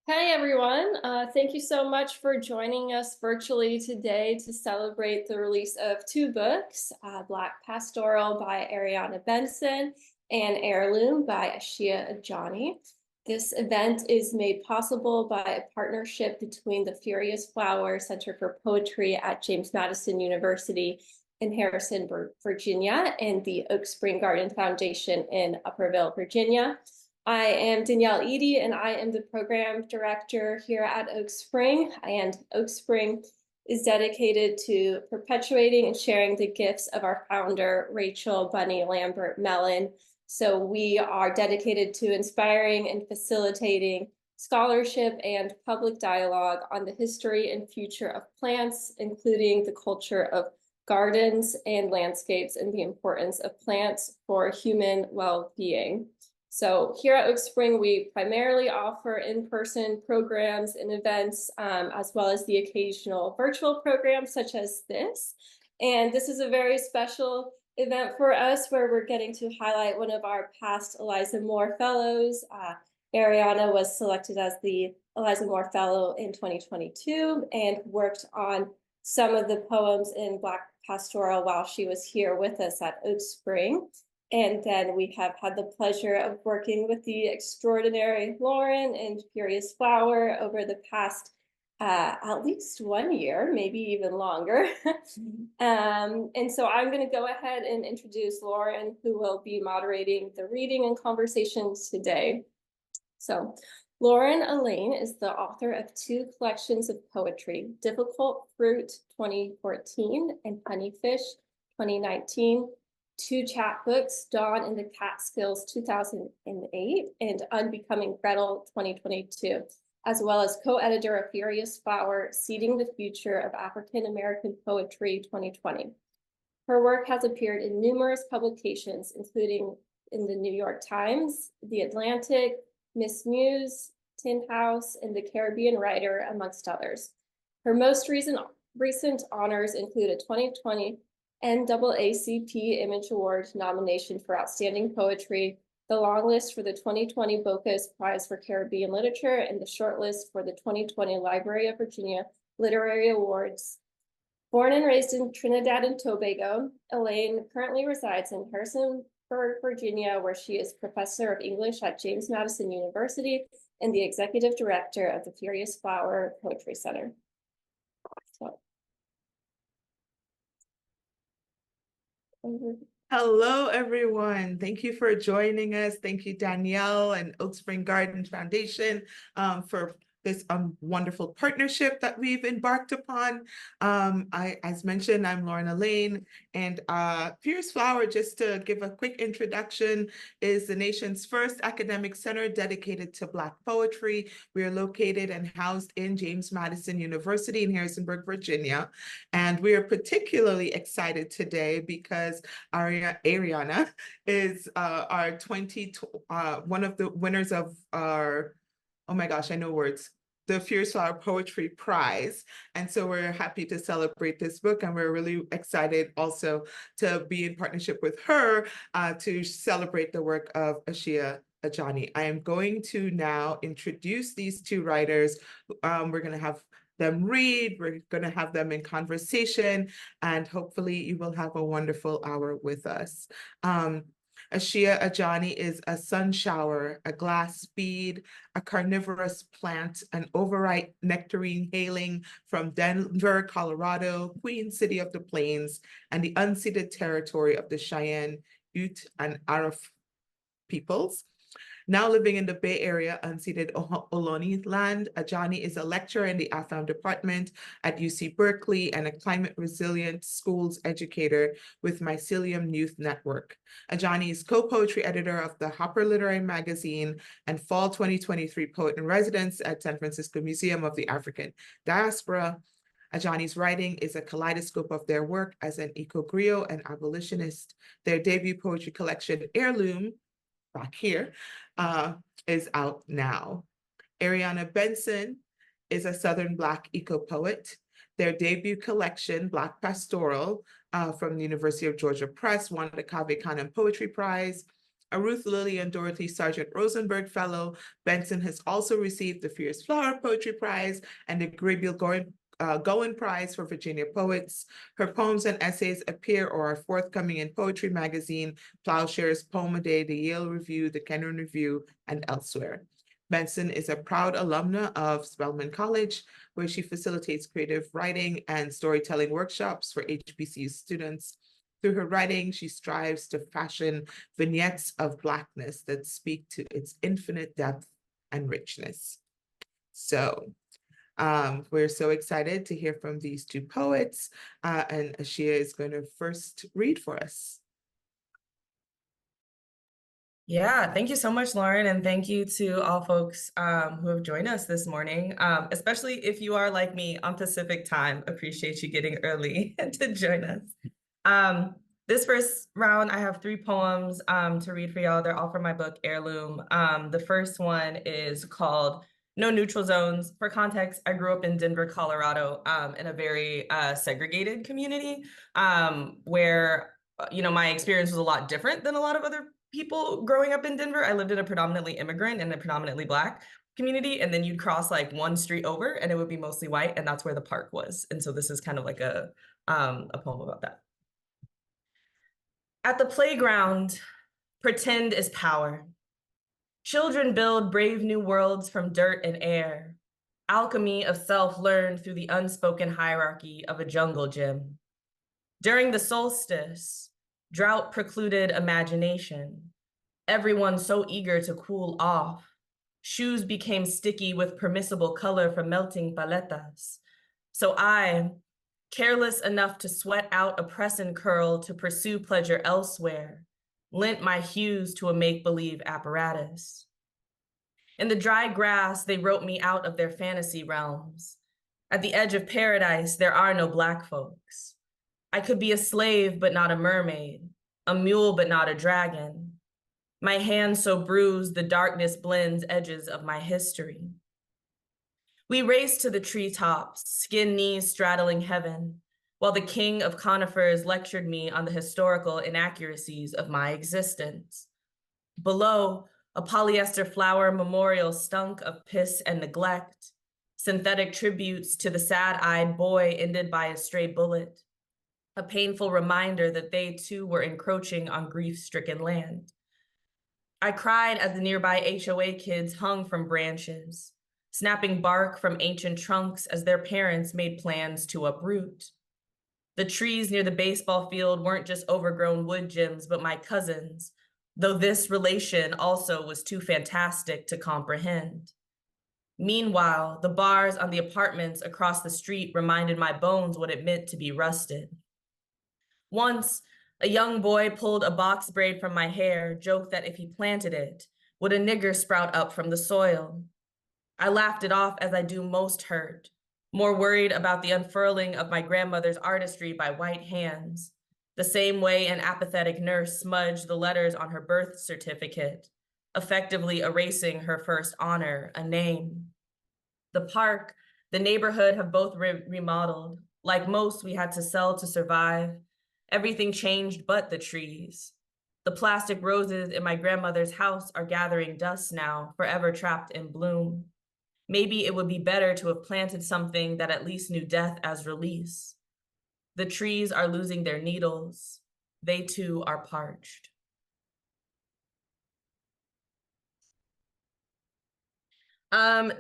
Hey everyone, thank you so much for joining us virtually today to celebrate the release of two books, Black Pastoral by Ariana Benson and Heirloom by Ashia Ajani. This event is made possible by a partnership between the Furious Flower Center for Poetry at James Madison University in Harrisonburg, Virginia, and the Oak Spring Garden Foundation in Upperville, Virginia. I am Danielle Eady, and I am the program director here at Oak Spring. And Oak Spring is dedicated to perpetuating and sharing the gifts of our founder, Rachel Bunny Lambert Mellon. So we are dedicated to inspiring and facilitating scholarship and public dialogue on the history and future of plants, including the culture of gardens and landscapes and the importance of plants for human well-being. So here at Oak Spring, we primarily offer in-person programs and events, as well as the occasional virtual programs such as this. And this is a very special event for us where we're getting to highlight one of our past Eliza Moore Fellows. Ariana was selected as the Eliza Moore Fellow in 2022 and worked on some of the poems in Black Pastoral while she was here with us at Oak Spring. And then we have had the pleasure of working with the extraordinary Lauren and Furious Flower over the past at least 1 year, maybe even longer. And so I'm going to go ahead and introduce Lauren, who will be moderating the reading and conversations today. So Lauren Elaine is the author of two collections of poetry, Difficult Fruit 2014 and Honeyfish 2019, two chapbooks, Dawn in the Catskills 2008 and Unbecoming Gretel 2022, as well as co-editor of Furious Flower, Seeding the Future of African American Poetry 2020. Her work has appeared in numerous publications, including in the New York Times, The Atlantic, Miss Muse, Tin House, and The Caribbean Writer, amongst others. Her most recent honors include a 2020 NAACP Image Award nomination for Outstanding Poetry, the longlist for the 2020 Bocas Prize for Caribbean Literature, and the shortlist for the 2020 Library of Virginia Literary Awards. Born and raised in Trinidad and Tobago, Elaine currently resides in Harrisonburg, Virginia, where she is professor of English at James Madison University and the executive director of the Furious Flower Poetry Center. So. Hello, everyone. Thank you for joining us. Thank you, Danielle and Oak Spring Garden Foundation for this wonderful partnership that we've embarked upon. As mentioned, I'm Lauren Elaine, and Fierce Flower, just to give a quick introduction, is the nation's first academic center dedicated to Black poetry. We are located and housed in James Madison University in Harrisonburg, Virginia, and we are particularly excited today because Ariana is one of the winners of our, oh my gosh, I know words, the Fierce Flower Poetry Prize. And so we're happy to celebrate this book, and we're really excited also to be in partnership with her to celebrate the work of Ashia Ajani. I am going to now introduce these two writers. We're going to have them read, we're going to have them in conversation, and hopefully you will have a wonderful hour with us. Ashia Ajani is a sun shower, a glass bead, a carnivorous plant, an overripe nectarine hailing from Denver, Colorado, Queen City of the Plains, and the unceded territory of the Cheyenne, Ute, and Arif peoples. Now living in the Bay Area, unceded Ohlone land, Ajani is a lecturer in the Afam department at UC Berkeley and a climate resilient schools educator with Mycelium Youth Network. Ajani is co-poetry editor of the Hopper Literary Magazine and fall 2023 poet in residence at San Francisco Museum of the African Diaspora. Ajani's writing is a kaleidoscope of their work as an eco-griot and abolitionist. Their debut poetry collection, Heirloom, back here, is out now. Ariana Benson is a Southern Black eco-poet. Their debut collection, Black Pastoral, from the University of Georgia Press, won the Cave Canem Poetry Prize. A Ruth Lillian Dorothy Sargent Rosenberg Fellow, Benson has also received the Fierce Flower Poetry Prize and the Gabriel Goen Prize for Virginia Poets. Her poems and essays appear or are forthcoming in Poetry Magazine, Plowshares, Poem a Day, the Yale Review, the Kenyon Review, and elsewhere. Benson is a proud alumna of Spelman College, where she facilitates creative writing and storytelling workshops for HBCU students. Through her writing, she strives to fashion vignettes of Blackness that speak to its infinite depth and richness. So we're so excited to hear from these two poets, and Ashia is going to first read for us. Yeah, thank you so much, Lauren, and thank you to all folks who have joined us this morning, especially if you are like me on Pacific time. Appreciate you getting early to join us. This first round, I have 3 poems to read for y'all. They're all from my book, Heirloom. The first one is called No Neutral Zones. For context, I grew up in Denver, Colorado, in a very segregated community where, my experience was a lot different than a lot of other people growing up in Denver. I lived in a predominantly immigrant and a predominantly Black community, and then you'd cross like one street over and it would be mostly white, and that's where the park was. And so this is kind of like a poem about that. At the playground, pretend is power. Children build brave new worlds from dirt and air, alchemy of self learned through the unspoken hierarchy of a jungle gym. During the solstice, drought precluded imagination. Everyone so eager to cool off. Shoes became sticky with permissible color from melting paletas. So I, careless enough to sweat out a press and curl to pursue pleasure elsewhere, lent my hues to a make-believe apparatus. In the dry grass, they wrote me out of their fantasy realms. At the edge of paradise, there are no Black folks. I could be a slave, but not a mermaid, a mule, but not a dragon. My hands so bruised, the darkness blends edges of my history. We raced to the treetops, skin knees straddling heaven, while the king of conifers lectured me on the historical inaccuracies of my existence. Below, a polyester flower memorial stunk of piss and neglect, synthetic tributes to the sad-eyed boy ended by a stray bullet, a painful reminder that they too were encroaching on grief-stricken land. I cried as the nearby HOA kids hung from branches, snapping bark from ancient trunks as their parents made plans to uproot. The trees near the baseball field weren't just overgrown wood gyms, but my cousins, though this relation also was too fantastic to comprehend. Meanwhile, the bars on the apartments across the street reminded my bones what it meant to be rusted. Once, a young boy pulled a box braid from my hair, joked that if he planted it, would a nigger sprout up from the soil? I laughed it off as I do most hurt, more worried about the unfurling of my grandmother's artistry by white hands, the same way an apathetic nurse smudged the letters on her birth certificate, effectively erasing her first honor, a name. The park, the neighborhood have both remodeled. Like most, we had to sell to survive. Everything changed but the trees. The plastic roses in my grandmother's house are gathering dust now, forever trapped in bloom. Maybe it would be better to have planted something that at least knew death as release. The trees are losing their needles. They too are parched.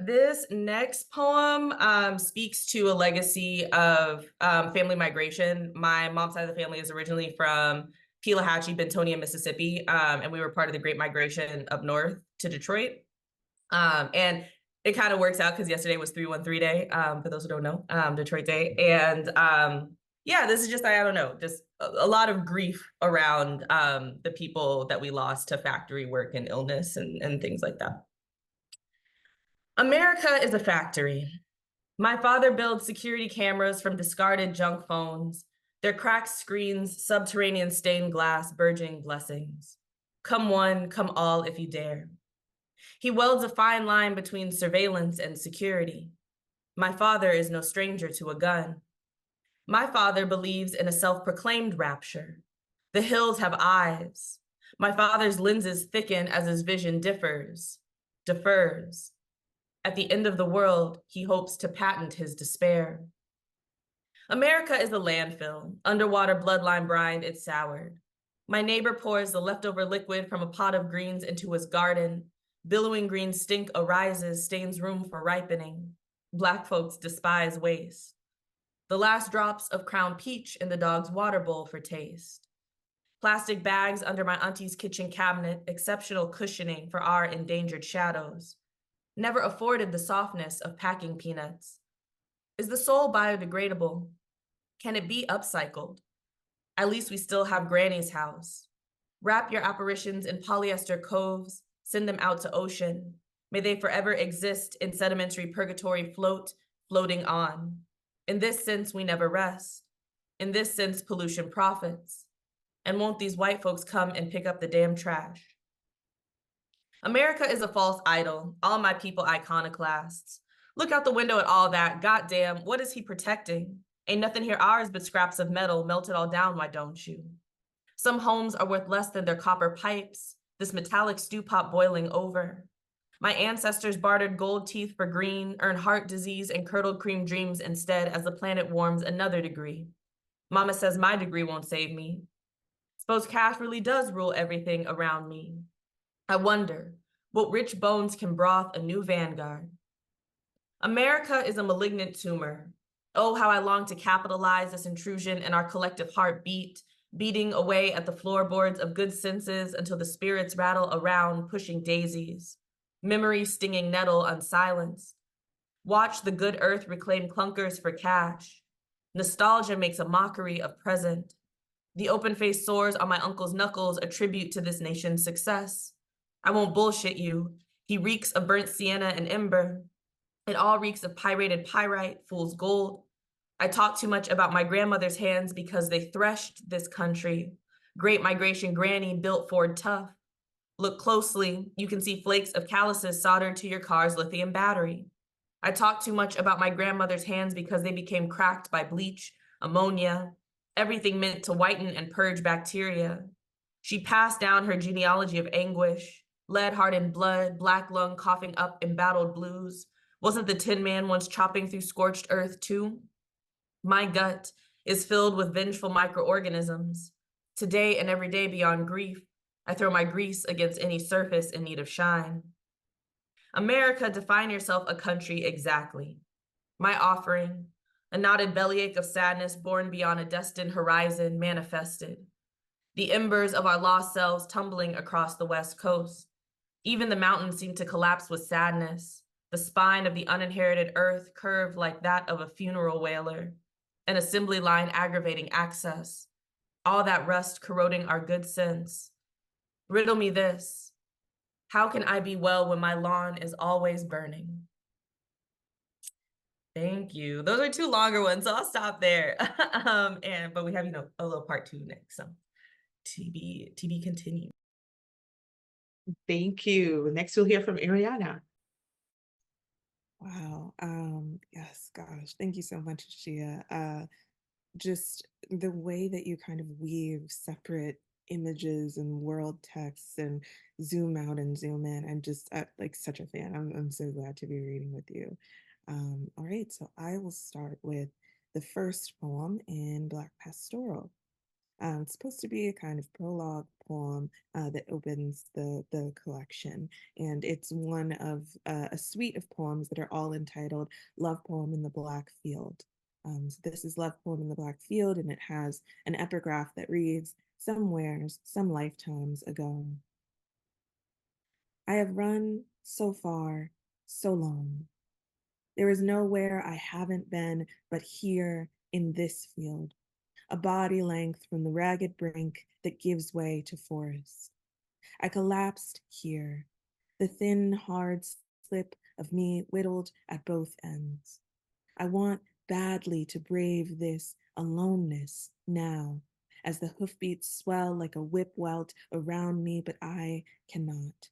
This next poem speaks to a legacy of family migration. My mom's side of the family is originally from Pelahatchie, Bentonia, Mississippi, and we were part of the Great Migration up north to Detroit. And it kind of works out because yesterday was 313 Day, for those who don't know, Detroit Day. And yeah, this is just, I don't know, just a lot of grief around the people that we lost to factory work and illness and things like that. America is a factory. My father builds security cameras from discarded junk phones, their cracked screens, subterranean stained glass, burgeoning blessings. Come one, come all if you dare. He welds a fine line between surveillance and security. My father is no stranger to a gun. My father believes in a self-proclaimed rapture. The hills have eyes. My father's lenses thicken as his vision defers. At the end of the world, he hopes to patent his despair. America is a landfill. Underwater bloodline brined, it's soured. My neighbor pours the leftover liquid from a pot of greens into his garden. Billowing green stink arises, stains room for ripening. Black folks despise waste. The last drops of Crown Peach in the dog's water bowl for taste. Plastic bags under my auntie's kitchen cabinet, exceptional cushioning for our endangered shadows. Never afforded the softness of packing peanuts. Is the soul biodegradable? Can it be upcycled? At least we still have Granny's house. Wrap your apparitions in polyester coves, send them out to ocean. May they forever exist in sedimentary purgatory floating on. In this sense, we never rest. In this sense, pollution profits. And won't these white folks come and pick up the damn trash? America is a false idol, all my people iconoclasts. Look out the window at all that, goddamn, what is he protecting? Ain't nothing here ours but scraps of metal melted all down, why don't you? Some homes are worth less than their copper pipes, this metallic stew pot boiling over. My ancestors bartered gold teeth for green, earned heart disease and curdled cream dreams instead as the planet warms another degree. Mama says my degree won't save me. Suppose cash really does rule everything around me. I wonder, what rich bones can broth a new vanguard? America is a malignant tumor. Oh, how I long to capitalize this intrusion in our collective heartbeat, beating away at the floorboards of good senses until the spirits rattle around, pushing daisies. Memory stinging nettle unsilenced. Watch the good earth reclaim clunkers for cash. Nostalgia makes a mockery of present. The open-faced sores on my uncle's knuckles a tribute to this nation's success. I won't bullshit you. He reeks of burnt sienna and ember. It all reeks of pyrated pyrite, fool's gold. I talk too much about my grandmother's hands because they threshed this country. Great migration granny built Ford tough. Look closely, you can see flakes of calluses soldered to your car's lithium battery. I talk too much about my grandmother's hands because they became cracked by bleach, ammonia, everything meant to whiten and purge bacteria. She passed down her genealogy of anguish, lead-hardened blood, black lung coughing up embattled blues. Wasn't the Tin Man once chopping through scorched earth too? My gut is filled with vengeful microorganisms. Today and every day beyond grief, I throw my grease against any surface in need of shine. America, define yourself a country exactly. My offering, a knotted bellyache of sadness born beyond a destined horizon manifested. The embers of our lost selves tumbling across the West Coast. Even the mountains seem to collapse with sadness. The spine of the uninherited earth curved like that of a funeral wailer. An assembly line aggravating access. All that rust corroding our good sense. Riddle me this. How can I be well when my lawn is always burning? Thank you. Those are two longer ones, so I'll stop there. But we have, a little part 2 next, so to be continued. Thank you. Next, we'll hear from Ariana. Wow. Yes, gosh, thank you so much, Ashia. Just the way that you kind of weave separate images and world texts and zoom out and zoom in. I'm just like such a fan. I'm so glad to be reading with you. All right, so I will start with the first poem in Black Pastoral. It's supposed to be a kind of prologue poem that opens the collection, and it's one of a suite of poems that are all entitled Love Poem in the Black Field. So this is Love Poem in the Black Field, and it has an epigraph that reads, "Somewheres, some lifetimes ago. I have run so far, so long. There is nowhere I haven't been but here in this field, a body length from the ragged brink that gives way to forest. I collapsed here, the thin, hard slip of me whittled at both ends. I want badly to brave this aloneness now, as the hoofbeats swell like a whip welt around me, but I cannot.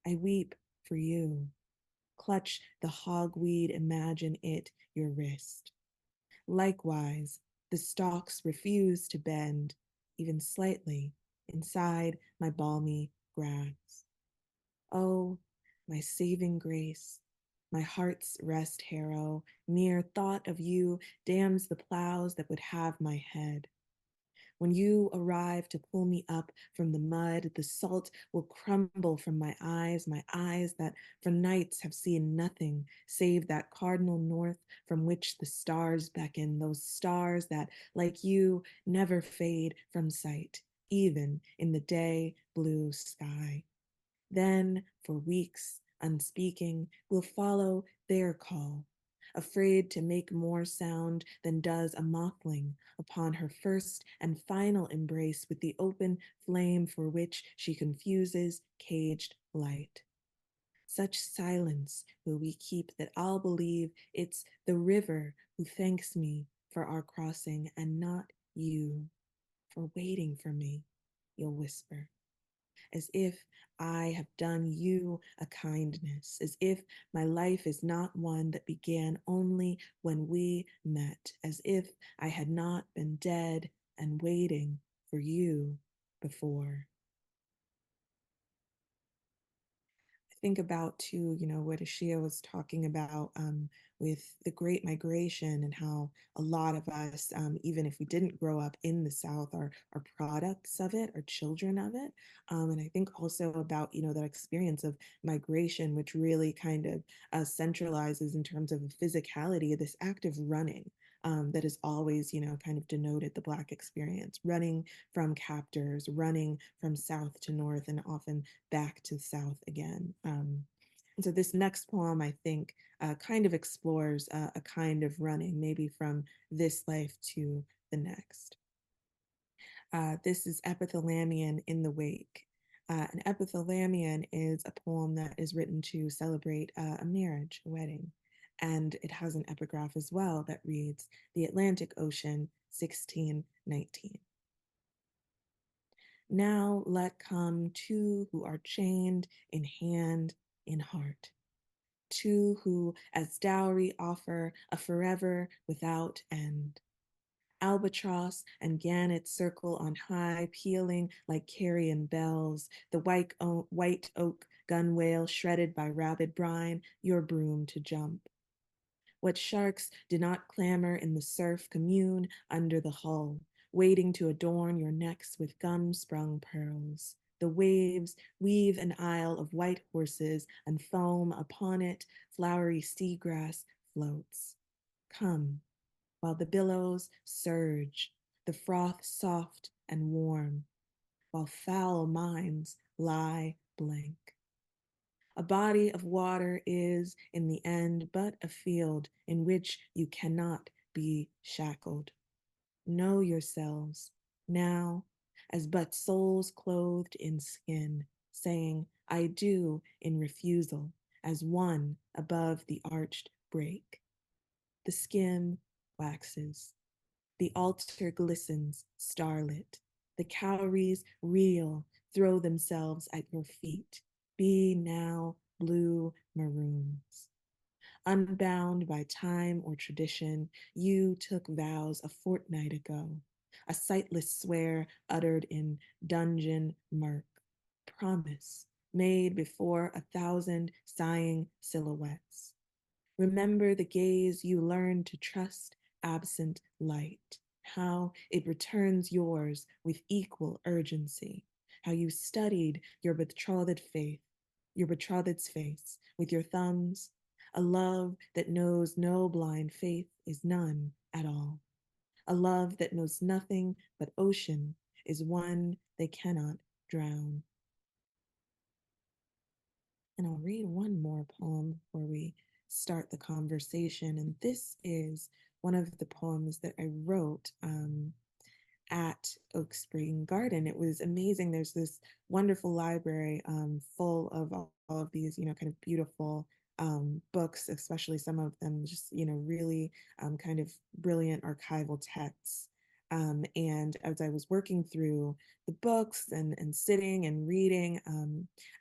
I weep for you. Clutch the hogweed, imagine it your wrist. Likewise, the stalks refuse to bend, even slightly, inside my balmy grass. Oh, my saving grace, my heart's rest harrow, mere thought of you dams the plows that would have my head. When you arrive to pull me up from the mud, the salt will crumble from my eyes that for nights have seen nothing save that cardinal north from which the stars beckon, those stars that, like you, never fade from sight, even in the day blue sky. Then, for weeks, unspeaking, will follow their call, afraid to make more sound than does a mothling upon her first and final embrace with the open flame for which she confuses caged light. Such silence will we keep that I'll believe it's the river who thanks me for our crossing and not you for waiting for me, you'll whisper, as if I have done you a kindness, as if my life is not one that began only when we met, as if I had not been dead and waiting for you before. Think about too, what Ashia was talking about with the Great Migration and how a lot of us, even if we didn't grow up in the South, are products of it, are children of it. And I think also about, that experience of migration, which really kind of centralizes in terms of physicality, this act of running. That has always, kind of denoted the Black experience, running from captors, running from South to North, and often back to the South again. And so this next poem, I think, kind of explores a kind of running, maybe from this life to the next. This is Epithalamion in the Wake. An epithalamion is a poem that is written to celebrate a marriage, a wedding. And it has an epigraph as well that reads, "The Atlantic Ocean, 1619. Now let come two who are chained in hand, in heart. Two who as dowry offer a forever without end. Albatross and gannet circle on high, pealing like carrion bells. The white oak gunwale shredded by rabid brine, your broom to jump. What sharks do not clamor in the surf commune under the hull, waiting to adorn your necks with gum-sprung pearls. The waves weave an isle of white horses, and foam upon it, flowery seagrass floats. Come, while the billows surge, the froth soft and warm, while foul minds lie blank. A body of water is, in the end, but a field in which you cannot be shackled. Know yourselves now as but souls clothed in skin, saying, I do in refusal, as one above the arched break. The skin waxes. The altar glistens, starlit. The cowries reel, throw themselves at your feet. Be now blue maroons. Unbound by time or tradition, you took vows a fortnight ago, a sightless swear uttered in dungeon murk, promise made before 1,000 sighing silhouettes. Remember the gaze you learned to trust absent light, how it returns yours with equal urgency, how you studied your betrothed's face with your thumbs, a love that knows no blind faith is none at all, a love that knows nothing but ocean is one they cannot drown. And I'll read one more poem before we start the conversation. And this is one of the poems that I wrote at Oak Spring Garden. It was amazing. There's this wonderful library full of all of these, kind of beautiful books, especially some of them just, really kind of brilliant archival texts. And as I was working through the books and sitting and reading,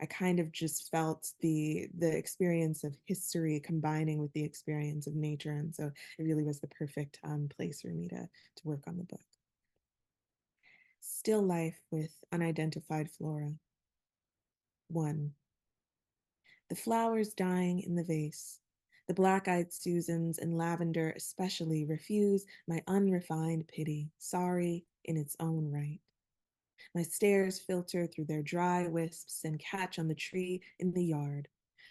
I kind of just felt the experience of history combining with the experience of nature, and so it really was the perfect place for me to work on the book. Still life with unidentified flora. 1. The flowers dying in the vase. The black-eyed Susans and lavender especially refuse my unrefined pity, sorry in its own right. My stares filter through their dry wisps and catch on the tree in the yard,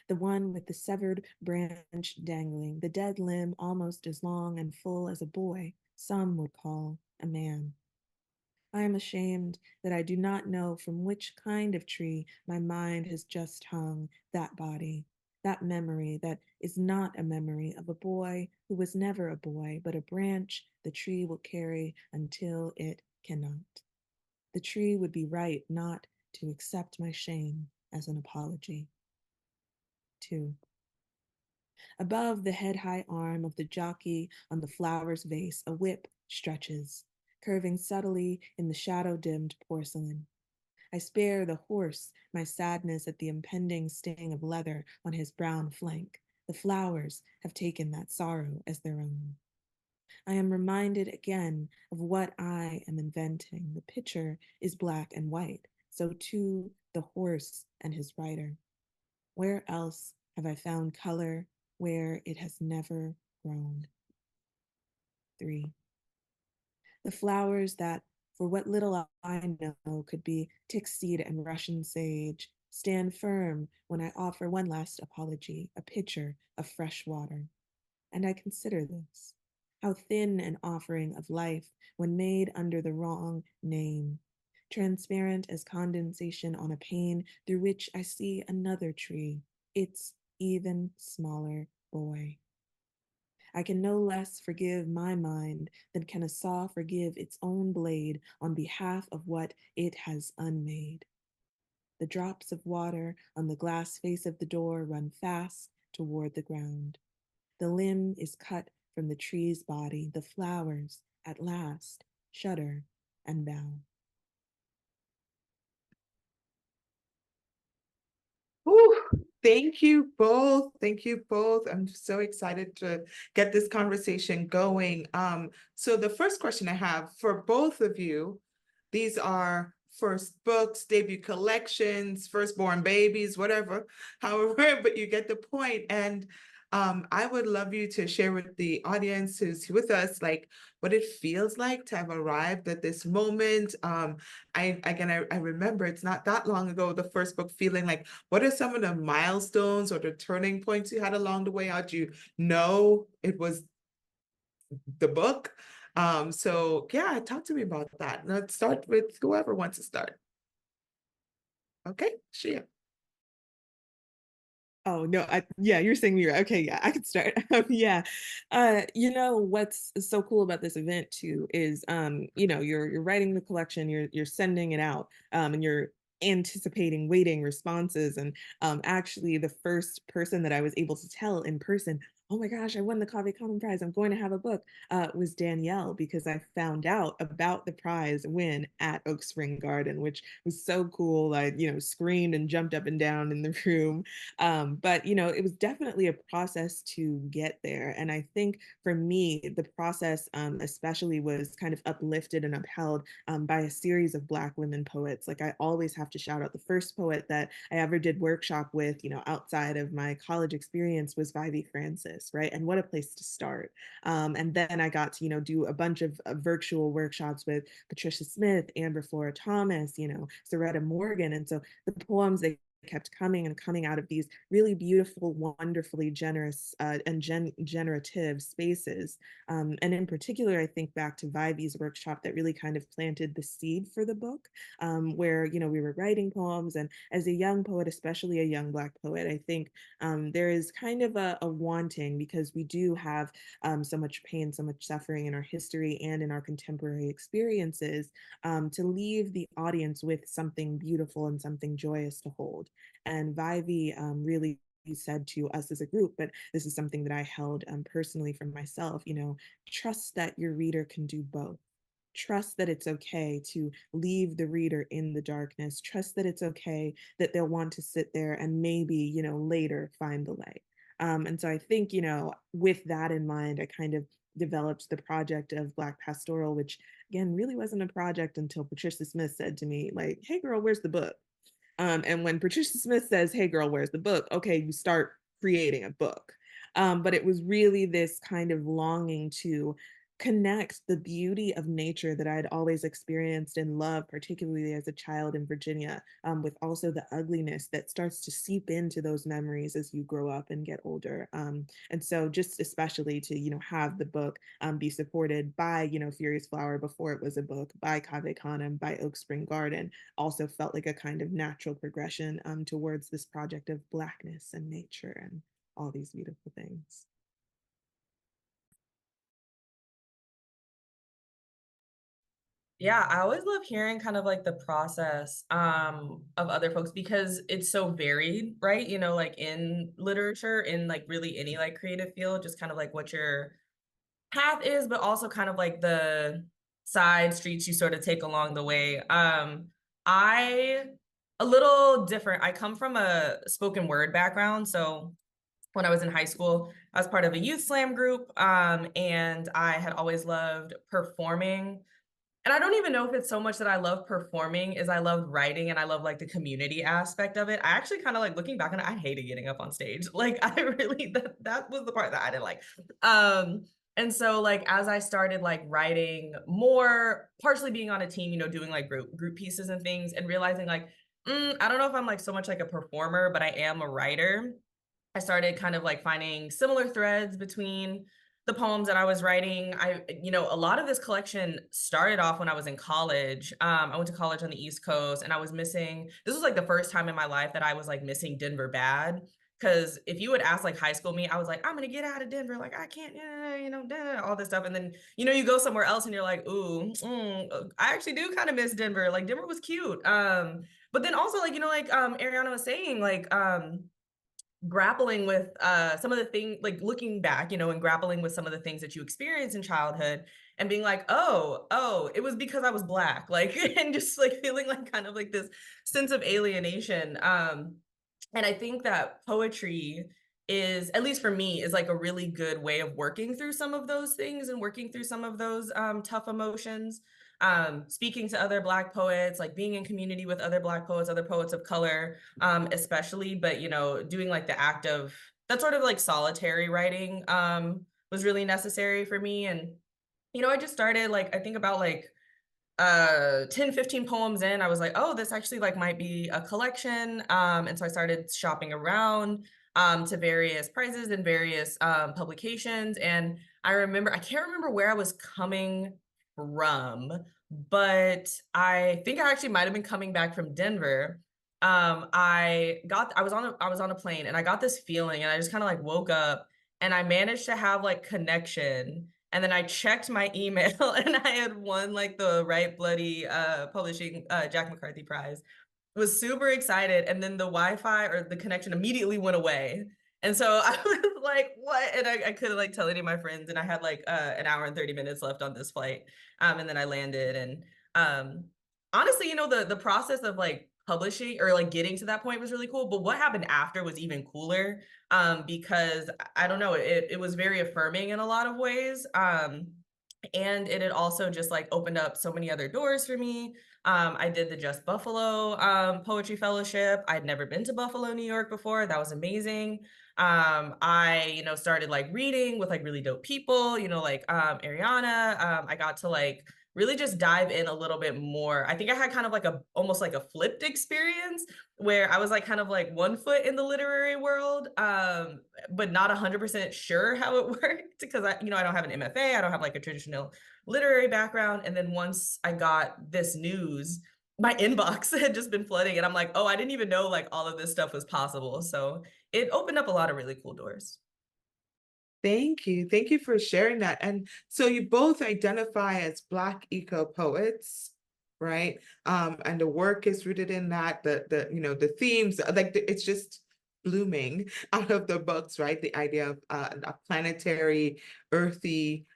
the one with the severed branch dangling, the dead limb almost as long and full as a boy, some would call a man. I am ashamed that I do not know from which kind of tree my mind has just hung that body, that memory that is not a memory of a boy who was never a boy, but a branch the tree will carry until it cannot. The tree would be right not to accept my shame as an apology. 2. Above the head-high arm of the jockey on the flower's vase, a whip stretches, curving subtly in the shadow-dimmed porcelain. I spare the horse my sadness at the impending sting of leather on his brown flank. The flowers have taken that sorrow as their own. I am reminded again of what I am inventing. The picture is black and white, so too the horse and his rider. Where else have I found color where it has never grown? 3. The flowers that, for what little I know, could be tick seed and Russian sage, stand firm when I offer one last apology, a pitcher of fresh water. And I consider this. How thin an offering of life when made under the wrong name, transparent as condensation on a pane through which I see another tree, its even smaller boy. I can no less forgive my mind than can a saw forgive its own blade on behalf of what it has unmade. The drops of water on the glass face of the door run fast toward the ground. The limb is cut from the tree's body. The flowers, at last, shudder and bow. Whew, thank you both. Thank you both. I'm so excited to get this conversation going. So the first question I have for both of you, these are first books, debut collections, firstborn babies, whatever, however, but you get the point. And I would love you to share with the audience who's with us, like what it feels like to have arrived at this moment. I remember it's not that long ago, the first book, feeling like, what are some of the milestones or the turning points you had along the way? How'd you know it was the book? So yeah, talk to me about that. Let's start with whoever wants to start. Okay, Shia. Oh no, yeah, you're saying me right. Okay, yeah, I could start. Yeah. What's so cool about this event too is you're writing the collection, you're sending it out, and you're anticipating, waiting responses. And actually the first person that I was able to tell in person, oh my gosh, I won the Coffee Common Prize, I'm going to have a book, was Danielle, because I found out about the prize win at Oak Spring Garden, which was so cool. I, screamed and jumped up and down in the room. But it was definitely a process to get there. And I think for me, the process especially was kind of uplifted and upheld by a series of Black women poets. Like I always have to shout out the first poet that I ever did workshop with, outside of my college experience was Vivi Francis, right? And what a place to start. And then I got to, do a bunch of virtual workshops with Patricia Smith, Amber Flora Thomas, Soretta Morgan. And so the poems they kept coming and coming out of these really beautiful, wonderfully generous and generative spaces. And in particular, I think back to Vivi's workshop that really kind of planted the seed for the book, where, we were writing poems. And as a young poet, especially a young Black poet, I think there is kind of a wanting, because we do have so much pain, so much suffering in our history and in our contemporary experiences, to leave the audience with something beautiful and something joyous to hold. And Vivi really said to us as a group, but this is something that I held personally for myself, trust that your reader can do both. Trust that it's okay to leave the reader in the darkness. Trust that it's okay that they'll want to sit there and maybe, later find the light. And so I think, with that in mind, I kind of developed the project of Black Pastoral, which again really wasn't a project until Patricia Smith said to me, like, "Hey girl, where's the book?" And when Patricia Smith says, "Hey girl, where's the book?" Okay, you start creating a book. But it was really this kind of longing to connect the beauty of nature that I'd always experienced and loved, particularly as a child in Virginia, with also the ugliness that starts to seep into those memories as you grow up and get older. And so just especially to, have the book be supported by, Furious Flower before it was a book, by Cave Canem, by Oak Spring Garden, also felt like a kind of natural progression towards this project of Blackness and nature and all these beautiful things. Yeah, I always love hearing kind of like the process of other folks because it's so varied, right? Like in literature, in like really any like creative field, just kind of like what your path is, but also kind of like the side streets you sort of take along the way. I a little different. I come from a spoken word background, so when I was in high school, I was part of a youth slam group, and I had always loved performing. And I don't even know if it's so much that I love performing as I love writing and I love like the community aspect of it. I actually kind of like looking back on it, I hated getting up on stage. Like I really that was the part that I didn't like. And so like as I started like writing more, partially being on a team, doing like group pieces and things and realizing like, I don't know if I'm like so much like a performer, but I am a writer. I started kind of like finding similar threads between the poems that I was writing. A lot of this collection started off when I was in college. I went to college on the East Coast and I was missing, this was like the first time in my life that I was like missing Denver bad. Because if you would ask like high school me, I was like, I'm going to get out of Denver. Like, I can't, all this stuff. And then, you go somewhere else and you're like, ooh, I actually do kind of miss Denver. Like, Denver was cute. But then also like, Ariana was saying, like, grappling with some of the things, like looking back, and grappling with some of the things that you experienced in childhood and being like, oh, it was because I was Black, like, and just like feeling like kind of like this sense of alienation. And I think that poetry is, at least for me, is like a really good way of working through some of those things and working through some of those tough emotions. Speaking to other Black poets, like being in community with other Black poets, other poets of color, especially, but doing like the act of that sort of like solitary writing was really necessary for me. And I just started like, I think about like 10-15 poems in, I was like, oh, this actually like might be a collection. And so I started shopping around to various prizes and various publications. And I can't remember where I was coming from, but I think I actually might have been coming back from Denver. I was on a plane and I got this feeling and I just kind of like woke up and I managed to have like connection. And then I checked my email and I had won like the Right Bloody Publishing Jack McCarthy Prize. Was super excited. And then the Wi-Fi or the connection immediately went away. And so I was like, what? And I couldn't like tell any of my friends. And I had like an hour and 30 minutes left on this flight. And then I landed. And honestly, the process of like publishing or like getting to that point was really cool. But what happened after was even cooler because I don't know, it was very affirming in a lot of ways. And it had also just like opened up so many other doors for me. I did the Just Buffalo Poetry Fellowship. I'd never been to Buffalo, New York before. That was amazing. I, started like reading with like really dope people, like Ariana. I got to like really just dive in a little bit more. I think I had kind of like almost like a flipped experience where I was like kind of like one foot in the literary world, but not 100% sure how it worked because I don't have an MFA, I don't have like a traditional literary background. And then once I got this news, my inbox had just been flooding and I'm like, oh, I didn't even know like all of this stuff was possible. So it opened up a lot of really cool doors. Thank you. Thank you for sharing that. And so you both identify as Black eco poets, right? And the work is rooted in that, the themes, like it's just blooming out of the books, right? The idea of a planetary, earthy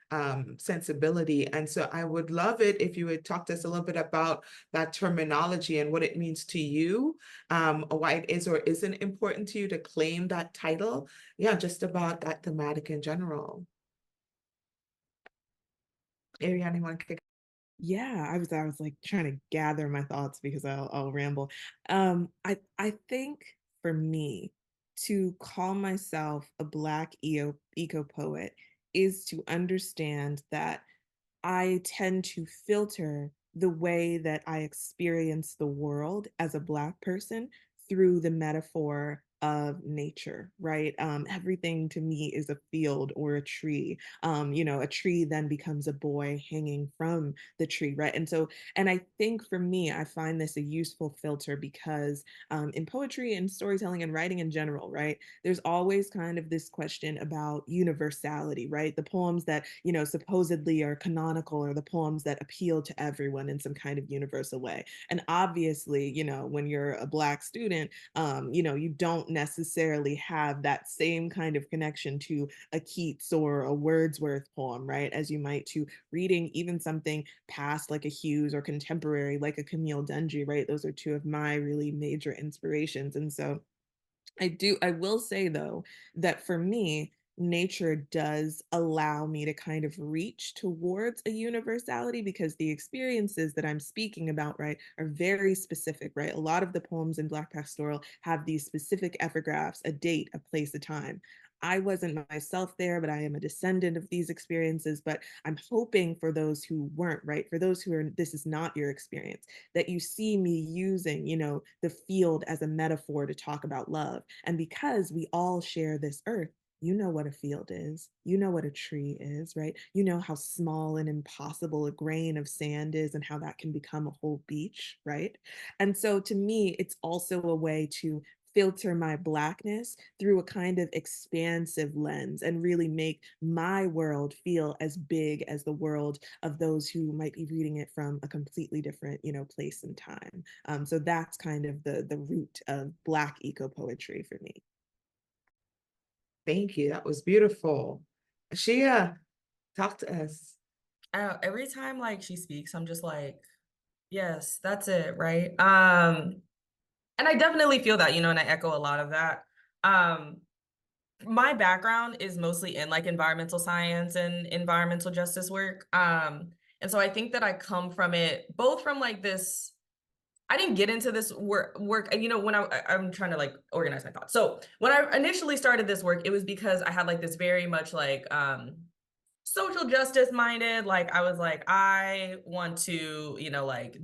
sensibility. And so I would love it if you would talk to us a little bit about that terminology and what it means to you, why it is or isn't important to you to claim that title. Yeah, just about that thematic in general. Ariana, you want to kick? Yeah, I was like trying to gather my thoughts because I'll ramble. I think for me to call myself a Black eco poet is to understand that I tend to filter the way that I experience the world as a Black person through the metaphor of nature, right? Everything to me is a field or a tree. A tree then becomes a boy hanging from the tree, right? And I think for me, I find this a useful filter because in poetry and storytelling and writing in general, right? There's always kind of this question about universality, right? The poems that, supposedly are canonical are the poems that appeal to everyone in some kind of universal way. And obviously, when you're a Black student, you don't necessarily have that same kind of connection to a Keats or a Wordsworth poem, right? As you might to reading even something past like a Hughes or contemporary like a Camille Dungy, right? Those are two of my really major inspirations. And so I will say though, that for me, nature does allow me to kind of reach towards a universality because the experiences that I'm speaking about, right, are very specific, right? A lot of the poems in Black Pastoral have these specific epigraphs, a date, a place, a time. I wasn't myself there, but I am a descendant of these experiences. But I'm hoping for those who weren't, right? For those who are, this is not your experience, that you see me using, the field as a metaphor to talk about love. And because we all share this earth, you know what a field is, you know what a tree is, right? You know how small and impossible a grain of sand is and how that can become a whole beach, right? And so to me, it's also a way to filter my Blackness through a kind of expansive lens and really make my world feel as big as the world of those who might be reading it from a completely different, place and time. So that's kind of the root of Black eco poetry for me. Thank you. That was beautiful. Ashia, talk to us. Every time like she speaks, I'm just like, yes, that's it, right? And I definitely feel that, and I echo a lot of that. My background is mostly in like environmental science and environmental justice work. And so I think that I come from it both from like this. I didn't get into this work, when I'm trying to like organize my thoughts. So when I initially started this work, it was because I had like this very much like social justice minded. Like I was like, I want to, like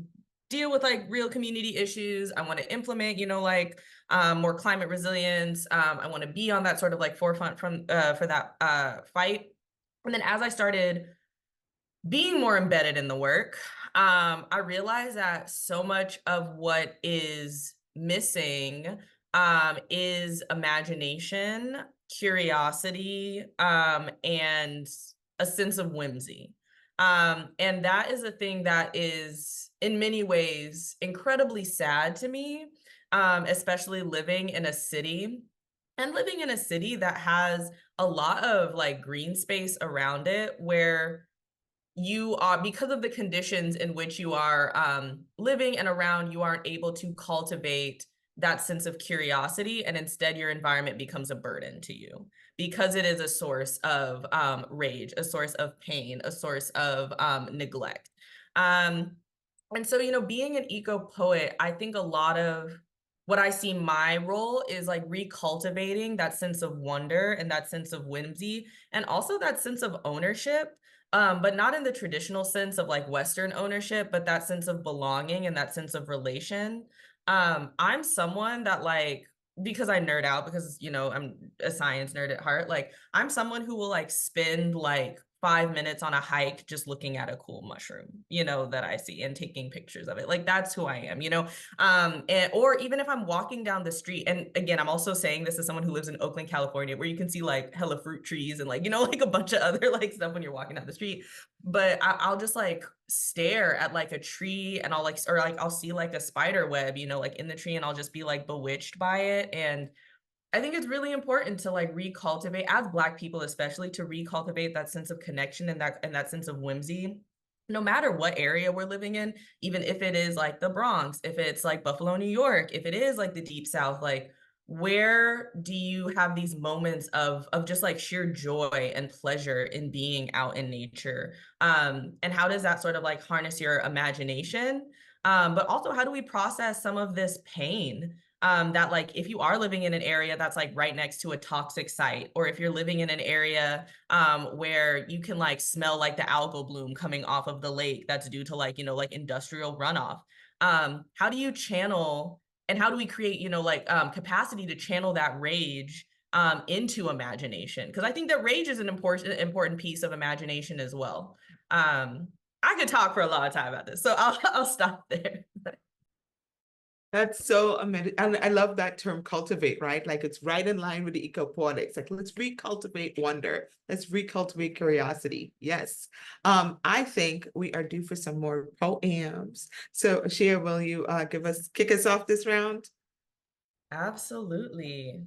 deal with like real community issues. I want to implement, more climate resilience. I want to be on that sort of like forefront for that fight. And then as I started being more embedded in the work, I realized that so much of what is missing is imagination, curiosity, and a sense of whimsy. And that is a thing that is, in many ways, incredibly sad to me, especially living in a city. And living in a city that has a lot of like green space around it where you are, because of the conditions in which you are living and around, you aren't able to cultivate that sense of curiosity, and instead your environment becomes a burden to you because it is a source of rage, a source of pain, a source of neglect. And so, being an eco poet, I think a lot of what I see my role is like recultivating that sense of wonder and that sense of whimsy and also that sense of ownership, but not in the traditional sense of like Western ownership, but that sense of belonging and that sense of relation. I'm someone that like, because I nerd out, because, I'm a science nerd at heart, like I'm someone who will like spend like 5 minutes on a hike just looking at a cool mushroom, that I see and taking pictures of it. Like that's who I am, or even if I'm walking down the street, and again, I'm also saying this as someone who lives in Oakland, California, where you can see like hella fruit trees and like, like a bunch of other like stuff when you're walking down the street. But I'll just like stare at like a tree and I'll like, or like I'll see like a spider web, like in the tree, and I'll just be like bewitched by it. And I think it's really important to like recultivate, as Black people especially, to recultivate that sense of connection and that sense of whimsy, no matter what area we're living in, even if it is like the Bronx, if it's like Buffalo, New York, if it is like the Deep South, like where do you have these moments of just like sheer joy and pleasure in being out in nature? And how does that sort of like harness your imagination? But also, how do we process some of this pain? That like if you are living in an area that's like right next to a toxic site, or if you're living in an area where you can like smell like the algal bloom coming off of the lake that's due to like, like industrial runoff. How do you channel and how do we create, like capacity to channel that rage into imagination? Because I think that rage is an important piece of imagination as well. I could talk for a long time about this, so I'll stop there. That's so amazing. And I love that term cultivate, right? Like it's right in line with the eco-poetics. Like let's recultivate wonder. Let's recultivate curiosity. Yes. I think we are due for some more poems. So Ashia, will you kick us off this round? Absolutely.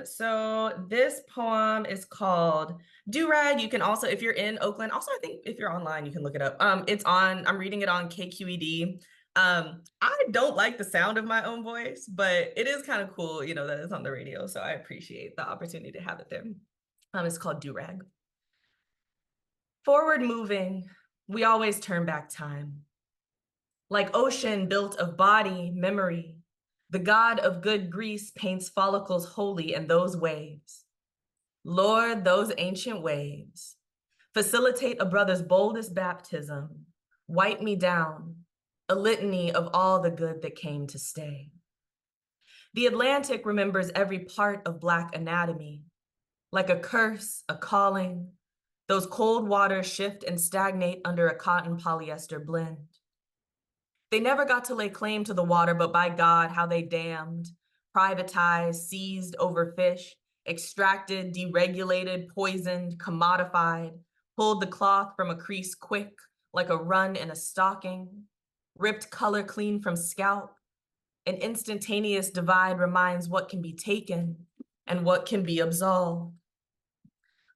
So this poem is called Do Rag. You can also, if you're in Oakland, also I think if you're online, you can look it up. I'm reading it on KQED. I don't like the sound of my own voice, but it is kind of cool, that it's on the radio. So I appreciate the opportunity to have it there. It's called Do Rag. Forward moving, we always turn back time. Like ocean built of body, memory, the god of good Greece paints follicles holy in those waves. Lord, those ancient waves, facilitate a brother's boldest baptism, wipe me down, a litany of all the good that came to stay. The Atlantic remembers every part of Black anatomy, like a curse, a calling. Those cold waters shift and stagnate under a cotton polyester blend. They never got to lay claim to the water, but by God, how they damned, privatized, seized over fish, extracted, deregulated, poisoned, commodified, pulled the cloth from a crease quick, like a run in a stocking, ripped color clean from scalp. An instantaneous divide reminds what can be taken and what can be absolved.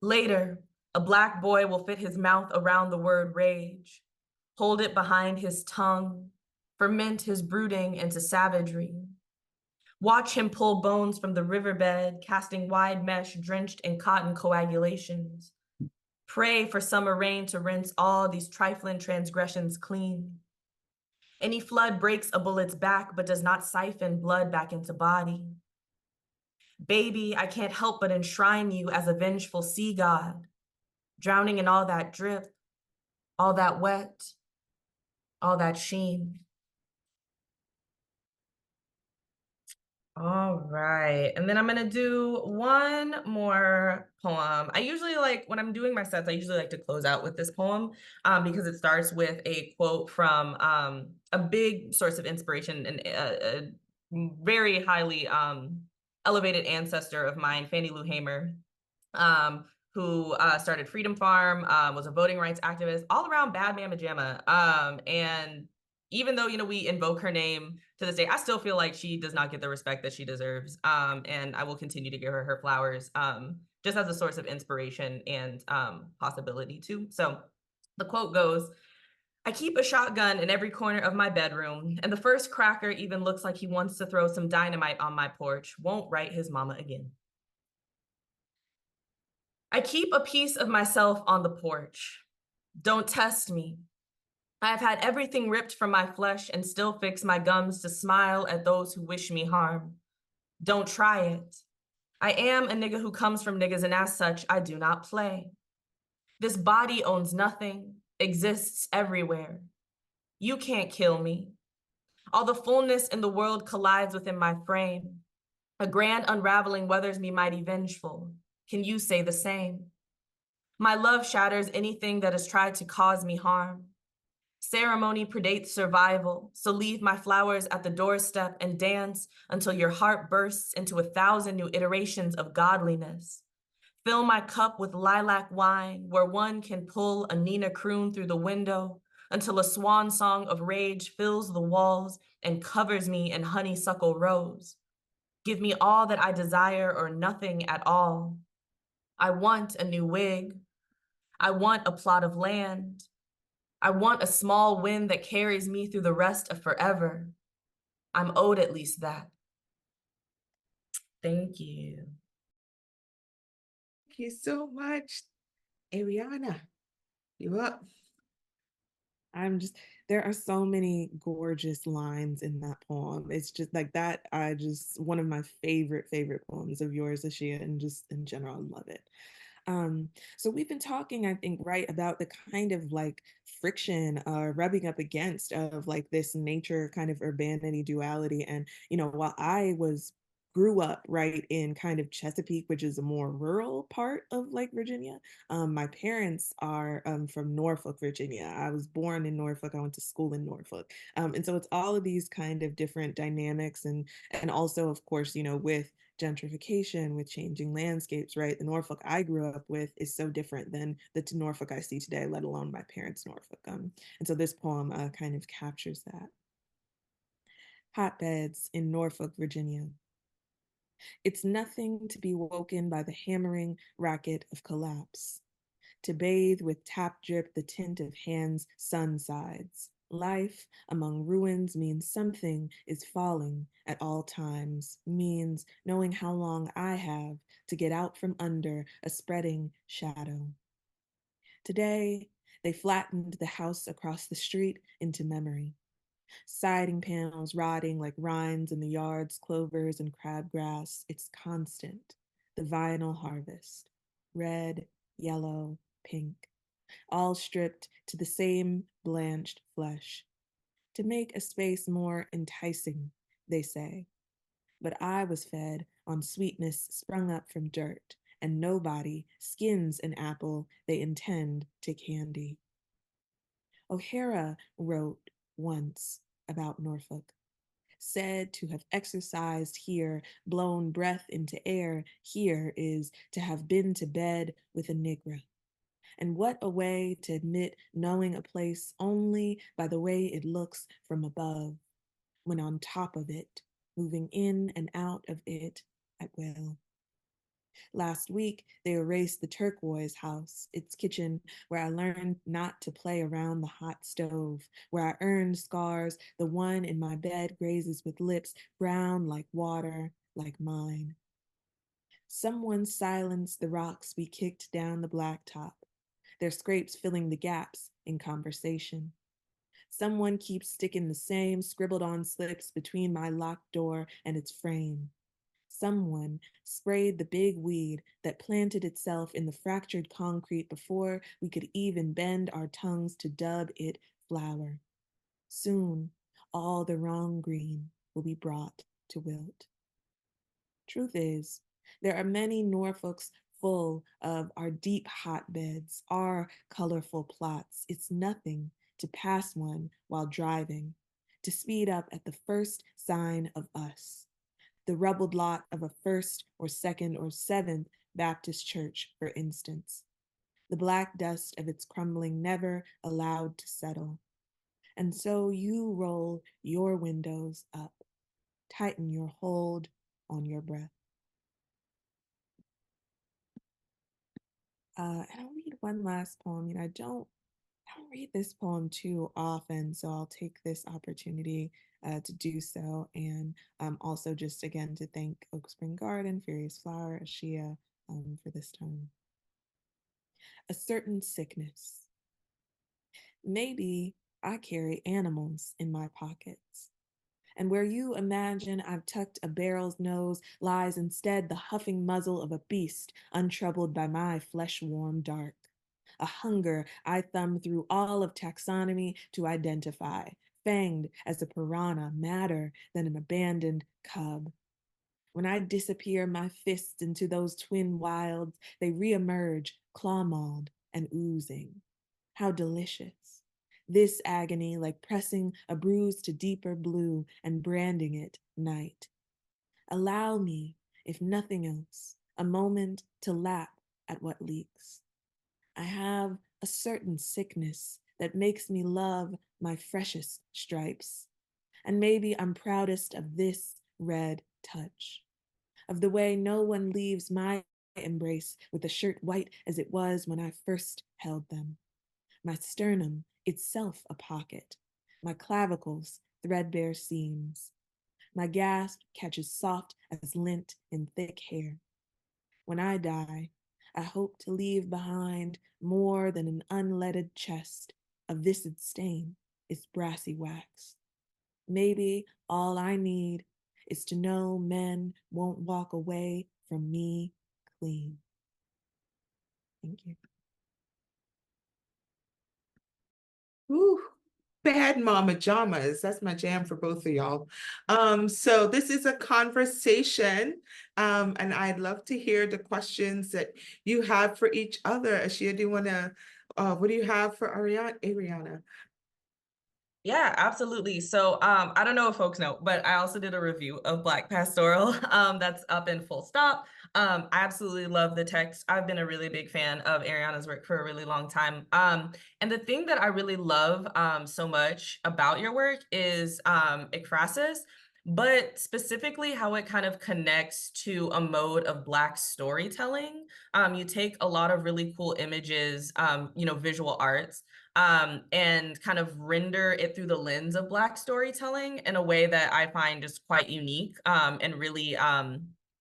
Later, a Black boy will fit his mouth around the word rage, hold it behind his tongue, ferment his brooding into savagery. Watch him pull bones from the riverbed, casting wide mesh drenched in cotton coagulations. Pray for summer rain to rinse all these trifling transgressions clean. Any flood breaks a bullet's back, but does not siphon blood back into body. Baby, I can't help but enshrine you as a vengeful sea god, drowning in all that drip, all that wet, all that sheen. All right, and then I'm gonna do one more poem. I usually when I'm doing my sets, I usually like to close out with this poem because it starts with a quote from a big source of inspiration and a very highly elevated ancestor of mine, Fannie Lou Hamer, who started Freedom Farm, was a voting rights activist, all around bad mama jamma. And even though, we invoke her name to this day, I still feel like she does not get the respect that she deserves. And I will continue to give her flowers just as a source of inspiration and possibility too. So the quote goes, I keep a shotgun in every corner of my bedroom, and the first cracker even looks like he wants to throw some dynamite on my porch, won't write his mama again. I keep a piece of myself on the porch. Don't test me. I have had everything ripped from my flesh and still fix my gums to smile at those who wish me harm. Don't try it. I am a nigga who comes from niggas, and as such, I do not play. This body owns nothing, exists everywhere. You can't kill me. All the fullness in the world collides within my frame. A grand unraveling weathers me mighty vengeful. Can you say the same? My love shatters anything that has tried to cause me harm. Ceremony predates survival, so leave my flowers at the doorstep and dance until your heart bursts into 1,000 new iterations of godliness. Fill my cup with lilac wine, where one can pull a Nina croon through the window until a swan song of rage fills the walls and covers me in honeysuckle rose. Give me all that I desire or nothing at all. I want a new wig. I want a plot of land. I want a small wind that carries me through the rest of forever. I'm owed at least that. Thank you. Thank you so much, Ariana. You up? There are so many gorgeous lines in that poem. It's just like that. One of my favorite poems of yours, Ashia, and just in general, I love it. So we've been talking, I think, right, about the kind of like friction rubbing up against of like this nature kind of urbanity duality. And, while I grew up right in kind of Chesapeake, which is a more rural part of like Virginia. My parents are from Norfolk, Virginia. I was born in Norfolk. I went to school in Norfolk. And so it's all of these kind of different dynamics and also, of course, with gentrification, with changing landscapes, right? The Norfolk I grew up with is so different than the Norfolk I see today, let alone my parents' Norfolk. And so this poem kind of captures that. Hotbeds in Norfolk, Virginia. It's nothing to be woken by the hammering racket of collapse, to bathe with tap drip the tint of hands' sun sides. Life among ruins means something is falling at all times, means knowing how long I have to get out from under a spreading shadow. Today, they flattened the house across the street into memory. Siding panels rotting like rinds in the yard's clovers and crabgrass. It's constant. The vinyl harvest. Red, yellow, pink. All stripped to the same blanched flesh. To make a space more enticing, they say. But I was fed on sweetness sprung up from dirt, and nobody skins an apple they intend to candy. O'Hara wrote once about Norfolk, said to have exercised here, blown breath into air here is to have been to bed with a Negra. And what a way to admit knowing a place only by the way it looks from above, when on top of it, moving in and out of it at will. Last week, they erased the turquoise house, its kitchen, where I learned not to play around the hot stove, where I earned scars. The one in my bed grazes with lips brown like water, like mine. Someone silenced the rocks we kicked down the blacktop, their scrapes filling the gaps in conversation. Someone keeps sticking the same scribbled on slips between my locked door and its frame. Someone sprayed the big weed that planted itself in the fractured concrete before we could even bend our tongues to dub it flower. Soon, all the wrong green will be brought to wilt. Truth is, there are many Norfolks full of our deep hotbeds, our colorful plots. It's nothing to pass one while driving, to speed up at the first sign of us. The rubbled lot of a first or second or seventh Baptist church, for instance. The black dust of its crumbling never allowed to settle. And so you roll your windows up, tighten your hold on your breath. And I'll read one last poem. I don't read this poem too often, so I'll take this opportunity to do so. And also just again to thank Oak Spring Garden, Furious Flower, Ashia for this time. A certain sickness. Maybe I carry animals in my pockets. And where you imagine I've tucked a barrel's nose lies instead the huffing muzzle of a beast untroubled by my flesh-warm dark. A hunger I thumb through all of taxonomy to identify, fanged as a piranha, madder than an abandoned cub. When I disappear my fists into those twin wilds, they reemerge, claw-mauled and oozing. How delicious. This agony like pressing a bruise to deeper blue and branding it night. Allow me, if nothing else, a moment to lap at what leaks. I have a certain sickness that makes me love my freshest stripes. And maybe I'm proudest of this red touch, of the way no one leaves my embrace with a shirt white as it was when I first held them. My sternum, itself a pocket, my clavicles, threadbare seams. My gasp catches soft as lint in thick hair. When I die, I hope to leave behind more than an unleaded chest. A viscid stain is brassy wax. Maybe all I need is to know men won't walk away from me clean. Thank you. Ooh, bad mama jamas. That's my jam for both of y'all. So this is a conversation, and I'd love to hear the questions that you have for each other. Ashia, do you want to, what do you have for Ariana? Yeah, absolutely. So I don't know if folks know, but I also did a review of Black Pastoral that's up in Full Stop. I absolutely love the text. I've been a really big fan of Ariana's work for a really long time. And the thing that I really love so much about your work is ekphrasis, but specifically how it kind of connects to a mode of Black storytelling. You take a lot of really cool images, visual arts, and kind of render it through the lens of Black storytelling in a way that I find just quite unique and really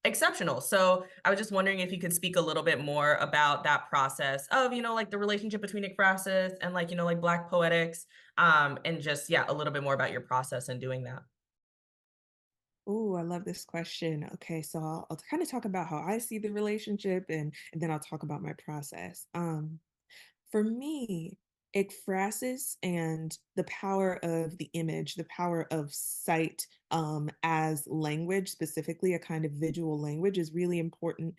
exceptional. So I was just wondering if you could speak a little bit more about that process of, like the relationship between ekphrasis and like Black poetics, and just, yeah, a little bit more about your process in doing that. Oh, I love this question. Okay, so I'll kind of talk about how I see the relationship and then I'll talk about my process. For me, ekphrasis and the power of the image, the power of sight as language, specifically a kind of visual language, is really important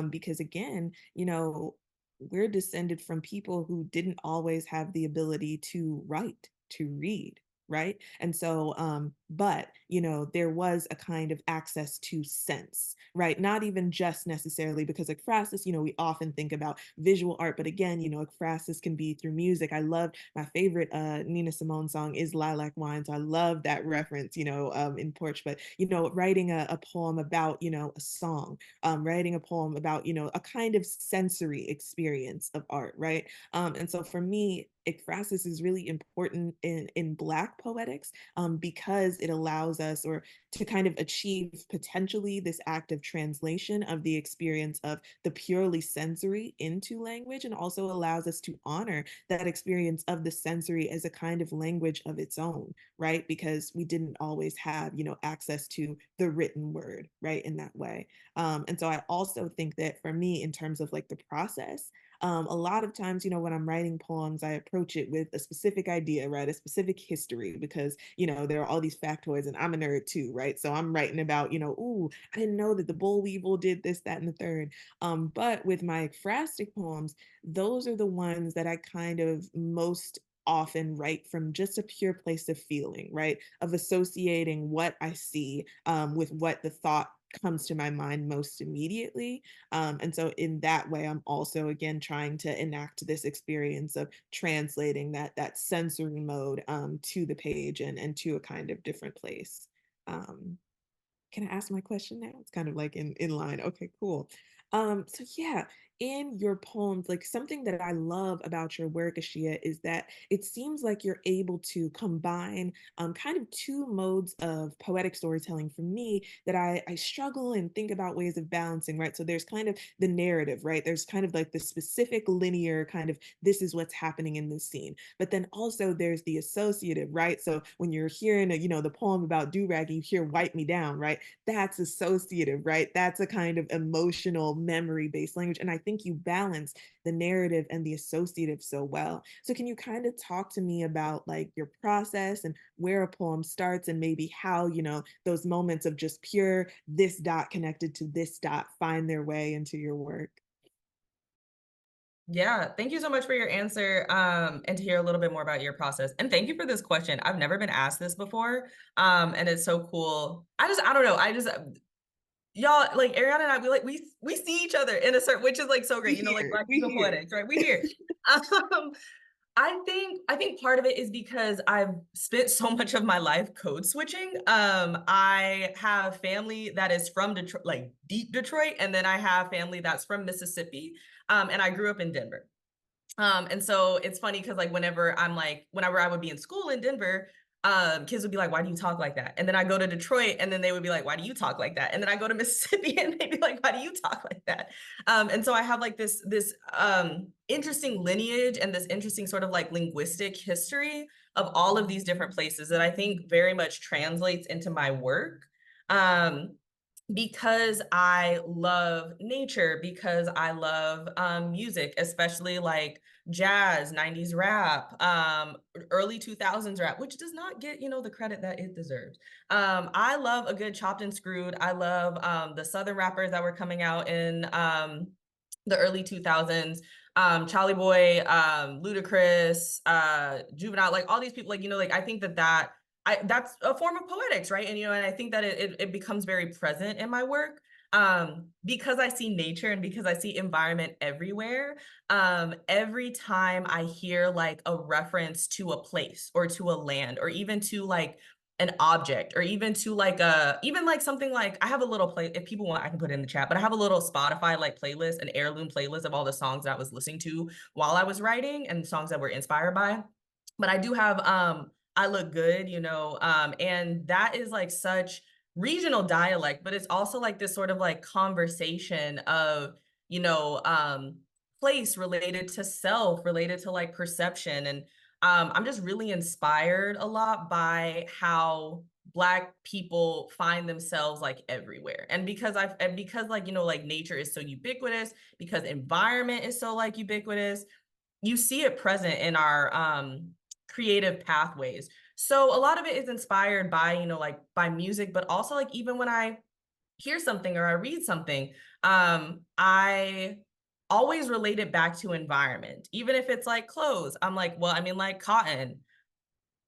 because, again, we're descended from people who didn't always have the ability to write, to read. Right. And so, but, there was a kind of access to sense, right? Not even just necessarily because ekphrasis, we often think about visual art, but again, ekphrasis can be through music. I loved my favorite Nina Simone song is Lilac Wine. So I love that reference, in Porch, but, writing a poem about, a song, writing a poem about, a kind of sensory experience of art, right? And so for me, ekphrasis is really important in Black poetics because it allows us or to kind of achieve potentially this act of translation of the experience of the purely sensory into language, and also allows us to honor that experience of the sensory as a kind of language of its own, right? Because we didn't always have, access to the written word, right, in that way. And so I also think that for me, in terms of like the process, a lot of times, when I'm writing poems, I approach it with a specific idea, right? A specific history, because, there are all these factoids and I'm a nerd too, right? So I'm writing about, ooh, I didn't know that the boll weevil did this, that, and the third. But with my ekphrastic poems, those are the ones that I kind of most often write from just a pure place of feeling, right? Of associating what I see with what the thought comes to my mind most immediately. And so in that way, I'm also again trying to enact this experience of translating that sensory mode to the page and to a kind of different place. Um, can I ask my question now? It's kind of like in line. Okay, cool. So yeah, in your poems, like something that I love about your work, Ashia, is that it seems like you're able to combine kind of two modes of poetic storytelling for me that I struggle and think about ways of balancing, right? So there's kind of the narrative, right? There's kind of like the specific linear kind of this is what's happening in this scene. But then also there's the associative, right? So when you're hearing, the poem about do-rag, you hear wipe me down, right? That's associative, right? That's a kind of emotional memory-based language. And I think you balance the narrative and the associative so well. So can you kind of talk to me about like your process and where a poem starts and maybe how, those moments of just pure this dot connected to this dot find their way into your work? Yeah, thank you so much for your answer, and to hear a little bit more about your process. And thank you for this question. I've never been asked this before, and it's so cool. I don't know. Y'all, like Ariana and I, we see each other in a certain, which is like so great. Like Black We people here. poetics, right? We here. Um, I think part of it is because I've spent so much of my life code switching. I have family that is from Detroit, like deep Detroit, and then I have family that's from Mississippi. And I grew up in Denver. And so it's funny because like whenever I would be in school in Denver, kids would be like, why do you talk like that? And then I go to Detroit and then they would be like, why do you talk like that? And then I go to Mississippi and they'd be like, why do you talk like that? And so I have like this interesting lineage and this interesting sort of like linguistic history of all of these different places that I think very much translates into my work. Because I love nature, because I love music, especially like jazz, 90s rap, early 2000s rap, which does not get, the credit that it deserves. I love a good chopped and screwed. I love the Southern rappers that were coming out in the early 2000s. Charlie Boy, Ludacris, Juvenile, like all these people, like I think that's a form of poetics, right? And and I think that it becomes very present in my work because I see nature and because I see environment everywhere. Every time I hear like a reference to a place or to a land or even to like an object or even to like even like something like I have a little play, if people want I can put it in the chat, but I have a little Spotify like playlist, an heirloom playlist of all the songs that I was listening to while I was writing and songs that were inspired by. But I do have I Look Good, and that is like such regional dialect, but it's also like this sort of like conversation of, place related to self, related to like perception. And I'm just really inspired a lot by how Black people find themselves like everywhere. And because like, like nature is so ubiquitous, because environment is so like ubiquitous, you see it present in our creative pathways. So a lot of it is inspired by, like by music, but also like even when I hear something or I read something, I always relate it back to environment. Even if it's like clothes, I'm like, well, I mean, like cotton.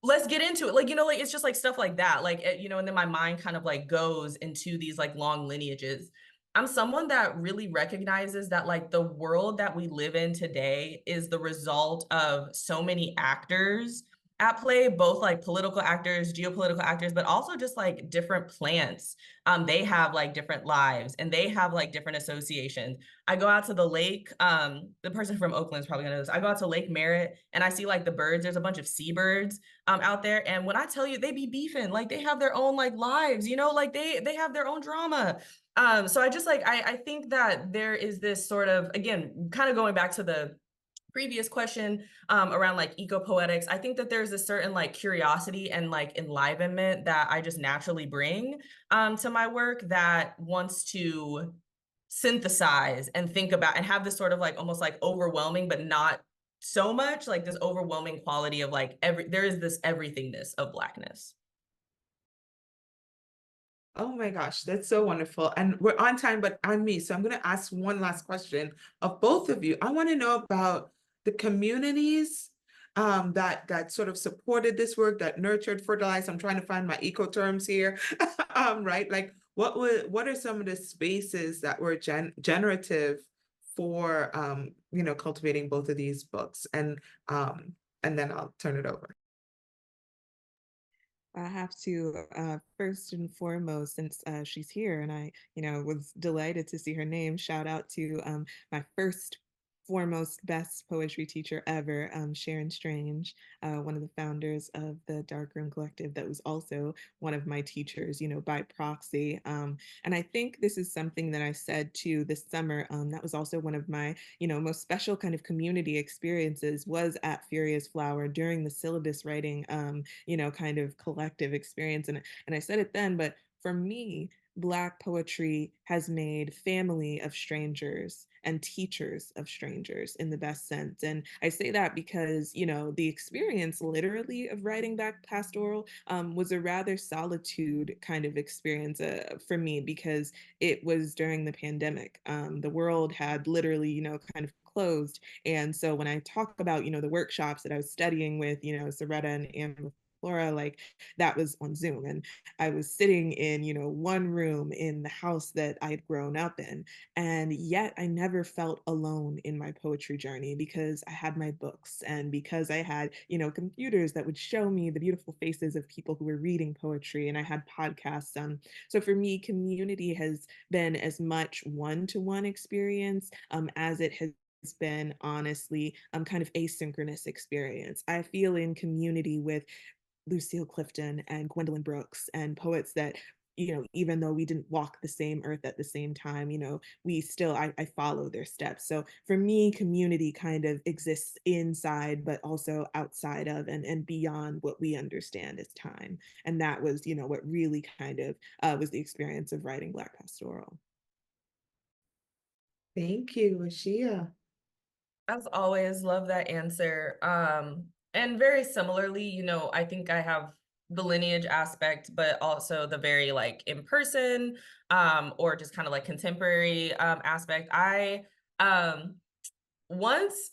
Let's get into it. Like, like it's just like stuff like that. Like, and then my mind kind of like goes into these like long lineages. I'm someone that really recognizes that like the world that we live in today is the result of so many actors at play, both like political actors, geopolitical actors, but also just like different plants. They have like different lives and they have like different associations. I go out to the lake. The person from Oakland is probably gonna know this. I go out to Lake Merritt and I see like the birds. There's a bunch of seabirds out there. And when I tell you they be beefing, like they have their own like lives, like they have their own drama. So I just like I think that there is this sort of, again, kind of going back to the previous question around like eco-poetics, I think that there's a certain like curiosity and like enlivenment that I just naturally bring to my work that wants to synthesize and think about and have this sort of like almost like overwhelming, but not so much, like this overwhelming quality of like there is this everythingness of Blackness. Oh my gosh, that's so wonderful. And we're on time, but I'm me. So I'm going to ask one last question of both of you. I want to know about the communities that sort of supported this work, that nurtured, fertilized. I'm trying to find my eco terms here. Right? Like what are some of the spaces that were generative for cultivating both of these books? And then I'll turn it over. I have to, first and foremost, since she's here and I, was delighted to see her name, shout out to my first, foremost, best poetry teacher ever, Sharon Strange, one of the founders of the Darkroom Collective that was also one of my teachers, by proxy. And I think this is something that I said too this summer. That was also one of my, most special kind of community experiences was at Furious Flower during the syllabus writing, kind of collective experience. And I said it then, but for me, Black poetry has made family of strangers and teachers of strangers in the best sense. And I say that because, the experience literally of writing Black Pastoral was a rather solitude kind of experience for me because it was during the pandemic. The world had literally, kind of closed. And so when I talk about, the workshops that I was studying with, Soretta and Anne Flora, like that was on Zoom. And I was sitting in, one room in the house that I'd grown up in. And yet I never felt alone in my poetry journey because I had my books and because I had, computers that would show me the beautiful faces of people who were reading poetry and I had podcasts. So for me, community has been as much one-to-one experience as it has been honestly kind of asynchronous experience. I feel in community with Lucille Clifton and Gwendolyn Brooks, and poets that, even though we didn't walk the same earth at the same time, we still, I follow their steps. So for me, community kind of exists inside, but also outside of and beyond what we understand as time. And that was, what really kind of was the experience of writing Black Pastoral. Thank you, Ashia. As always, love that answer. And very similarly, I think I have the lineage aspect, but also the very like in person, or just kind of like contemporary aspect. I once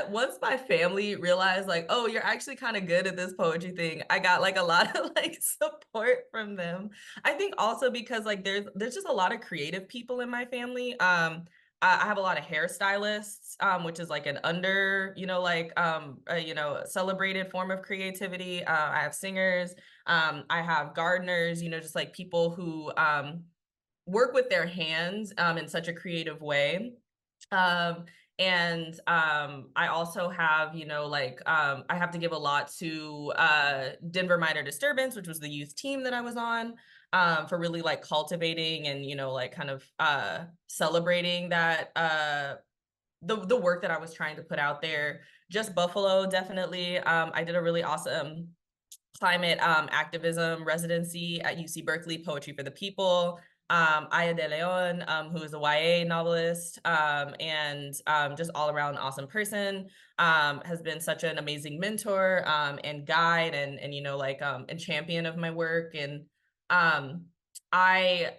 once my family realized like, oh, you're actually kind of good at this poetry thing, I got like a lot of like support from them. I think also because like there's just a lot of creative people in my family. I have a lot of hairstylists, which is like an celebrated form of creativity. I have singers, I have gardeners, just like people who work with their hands in such a creative way. Um, I also have, I have to give a lot to Denver Minor Disturbance, which was the youth team that I was on, for really like cultivating and, like kind of celebrating that the work that I was trying to put out there. Just Buffalo, definitely. I did a really awesome climate activism residency at UC Berkeley, Poetry for the People. Aya de Leon, who is a YA novelist, and just all around awesome person, has been such an amazing mentor and guide and and champion of my work. And I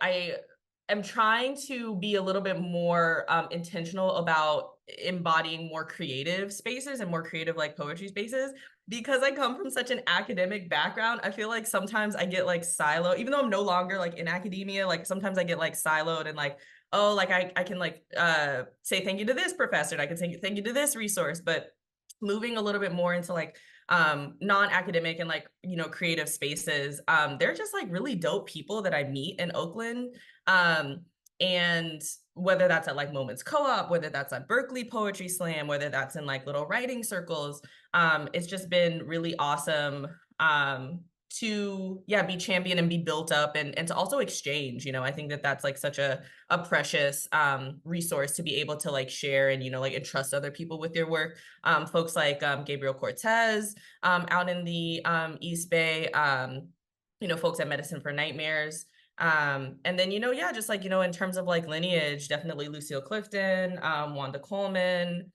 am trying to be a little bit more intentional about embodying more creative spaces and more creative like poetry spaces, because I come from such an academic background. I feel like sometimes I get like siloed, even though I'm no longer like in academia, like sometimes I get like siloed and like, oh, like I can like say thank you to this professor and I can say thank you to this resource. But moving a little bit more into like non-academic and like, creative spaces, they're just like really dope people that I meet in Oakland. And whether that's at like Moments Co-op, whether that's at Berkeley Poetry Slam, whether that's in like little writing circles, it's just been really awesome to be championed and be built up and to also exchange. I think that that's like such a precious resource to be able to like share and like entrust other people with your work. Folks like Gabriel Cortez out in the East Bay, folks at Medicine for Nightmares. And then, just like, in terms of like lineage, definitely Lucille Clifton, Wanda Coleman,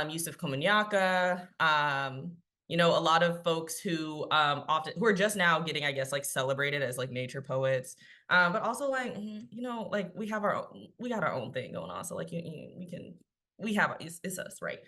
Yusuf Komunyaka, a lot of folks who who are just now getting, I guess, like celebrated as like nature poets, but also like, like we got our own thing going on. So like, it's us, right?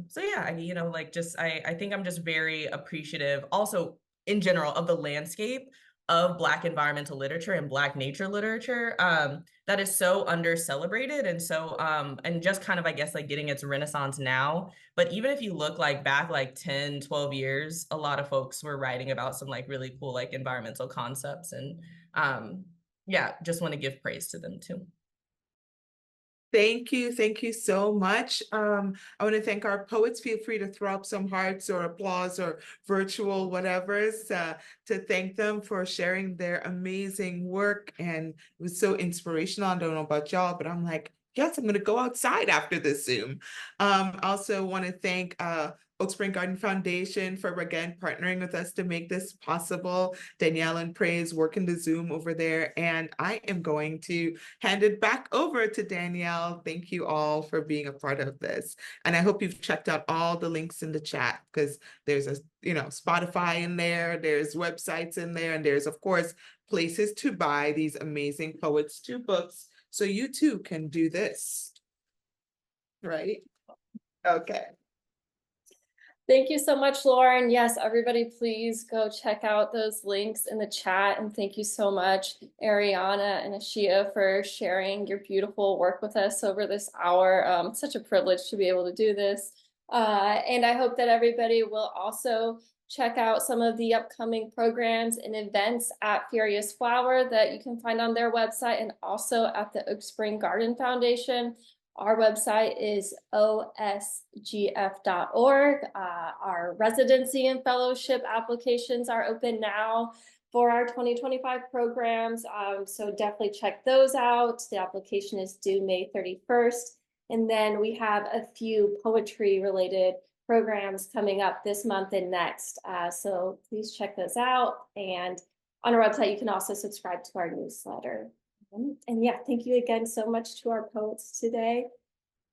So yeah, I think I'm just very appreciative also in general of the landscape of Black environmental literature and Black nature literature that is so under celebrated and so and just kind of, I guess, like getting its renaissance now. But even if you look like back like 10, 12 years, a lot of folks were writing about some like really cool like environmental concepts, and just want to give praise to them too. Thank you. Thank you so much. I want to thank our poets. Feel free to throw up some hearts or applause or virtual whatever's to thank them for sharing their amazing work. And it was so inspirational. I don't know about y'all, but I'm like, yes, I'm going to go outside after this Zoom. Also want to thank Oak Spring Garden Foundation for, again, partnering with us to make this possible. Danielle and Praise working the Zoom over there. And I am going to hand it back over to Danielle. Thank you all for being a part of this. And I hope you've checked out all the links in the chat, because there's a, Spotify in there, there's websites in there, and there's, of course, places to buy these amazing Poets 2 books. So you too can do this, right? Okay. Thank you so much, Lauren. Yes, everybody, please go check out those links in the chat. And thank you so much, Ariana and Ashia, for sharing your beautiful work with us over this hour. Such a privilege to be able to do this. And I hope that everybody will also check out some of the upcoming programs and events at Furious Flower that you can find on their website and also at the Oak Spring Garden Foundation. Our website is osgf.org. Our residency and fellowship applications are open now for our 2025 programs. So definitely check those out. The application is due May 31st. And then we have a few poetry related programs coming up this month and next. So please check those out. And on our website, you can also subscribe to our newsletter. And yeah, thank you again so much to our poets today.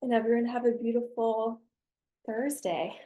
And everyone have a beautiful Thursday.